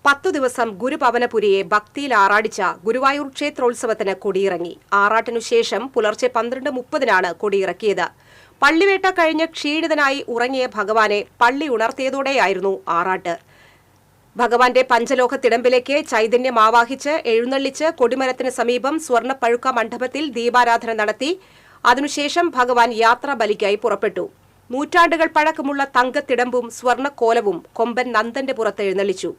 10 ദിവസം ഗുരുപവനപുരിയെ ഭക്തിയിൽ ആറാടിച്ച ഗുരുവായൂർ ക്ഷേത്രോത്സവത്തിന് കൊടിയിറങ്ങി. ആറാട്ടിനുശേഷം പുലർച്ചെ 12:30-നാണ് കൊടിയിറക്കിയത്. പള്ളിവേട്ട കഴിഞ്ഞ് ക്ഷീണിതനായി ഉറങ്ങിയ ഭഗവാനെ പള്ളി ഉണർത്തിയതോടെയായിരുന്നു ആറാട്ട്. ഭഗവാന്റെ പഞ്ചലോഹത്തിടമ്പിലേക്ക് ചൈതന്യം ആവാഹിച്ച് എഴുന്നള്ളിച്ച് കൊടിമരത്തിന് സമീപം സ്വർണ്ണപ്പഴുക്ക മണ്ഡപത്തിൽ ദീപാരാധന നടത്തി. അതിനുശേഷം ഭഗവാൻ യാത്രാബലിക്കായി പുറപ്പെട്ടു. നൂറ്റാണ്ടുകൾ പഴക്കമുള്ള തങ്കത്തിടമ്പും സ്വർണ്ണക്കോലവും കൊമ്പൻ നന്ദന്റെ പുറത്ത് എഴുന്നള്ളിച്ചു.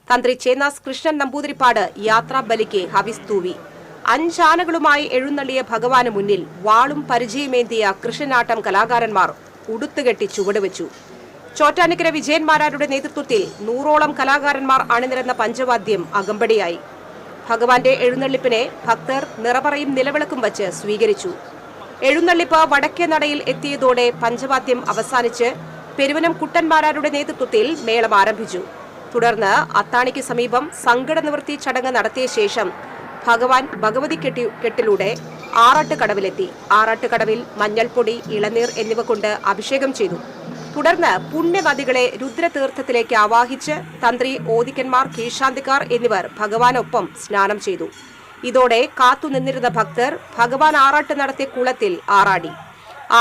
തന്ത്രി ചേന്നാസ് കൃഷ്ണൻ നമ്പൂതിരിപ്പാട് യാത്രാബലിക്ക് ഹവിസ് തൂവി. 5 ആനകളുമായി എഴുന്നള്ളിയ ഭഗവാന് മുന്നിൽ വാളും പരിചയമേന്തിയ കൃഷ്ണനാട്ടം കലാകാരന്മാർ ഉടുത്തുകെട്ടി ചുവടുവെച്ചു. ചോറ്റാനിക്കര വിജയന്മാരാരുടെ നേതൃത്വത്തിൽ 100ഓളം കലാകാരന്മാർ അണിനിരന്ന പഞ്ചവാദ്യം അകമ്പടിയായി. ഭഗവാന്റെ എഴുന്നള്ളിപ്പിനെ ഭക്തർ നിറപറയും നിലവിളക്കും വച്ച് സ്വീകരിച്ചു. എഴുന്നള്ളിപ്പ് വടക്കേ നടയിൽ എത്തിയതോടെ പഞ്ചവാദ്യം അവസാനിച്ച് പെരുവനം കുട്ടന്മാരാരുടെ നേതൃത്വത്തിൽ മേളം ആരംഭിച്ചു. തുടർന്ന് അത്താണിക്ക് സമീപം സങ്കട നിവൃത്തി ചടങ്ങ് നടത്തിയ ശേഷം ഭഗവാൻ ഭഗവതി കെട്ടിലൂടെ ആറാട്ടുകടവിലെത്തി. ആറാട്ടുകടവിൽ മഞ്ഞൾപ്പൊടി, ഇളനീർ എന്നിവ കൊണ്ട് അഭിഷേകം ചെയ്തു. തുടർന്ന് പുണ്യനദികളെ രുദ്രതീർത്ഥത്തിലേക്ക് ആവാഹിച്ച് തന്ത്രി, ഓദിക്കന്മാർ, കീഴ്ശാന്തിക്കാർ എന്നിവർ ഭഗവാനൊപ്പം സ്നാനം ചെയ്തു. ഇതോടെ കാത്തുനിന്നിരുന്ന ഭക്തർ ഭഗവാൻ ആറാട്ട് നടത്തിയ കുളത്തിൽ ആറാടി.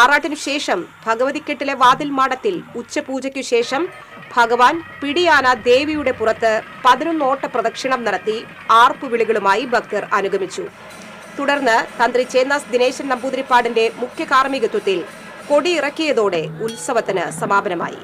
ആറാട്ടിനു ശേഷം ഭഗവതിക്കെട്ടിലെ വാതിൽ മാടത്തിൽ ഉച്ചപൂജയ്ക്കു ശേഷം ഭഗവാൻ പിടിയാന ദേവിയുടെ പുറത്ത് 11 ഓട്ട പ്രദക്ഷിണം നടത്തി ആർപ്പുവിളികളുമായി ഭക്തർ അനുഗമിച്ചു. തുടർന്ന് തന്ത്രി ചേന്നാസ് ദിനേശൻ നമ്പൂതിരിപ്പാടിന്റെ മുഖ്യ കാർമ്മികത്വത്തിൽ കൊടിയിറക്കിയതോടെ ഉത്സവത്തിന് സമാപനമായി.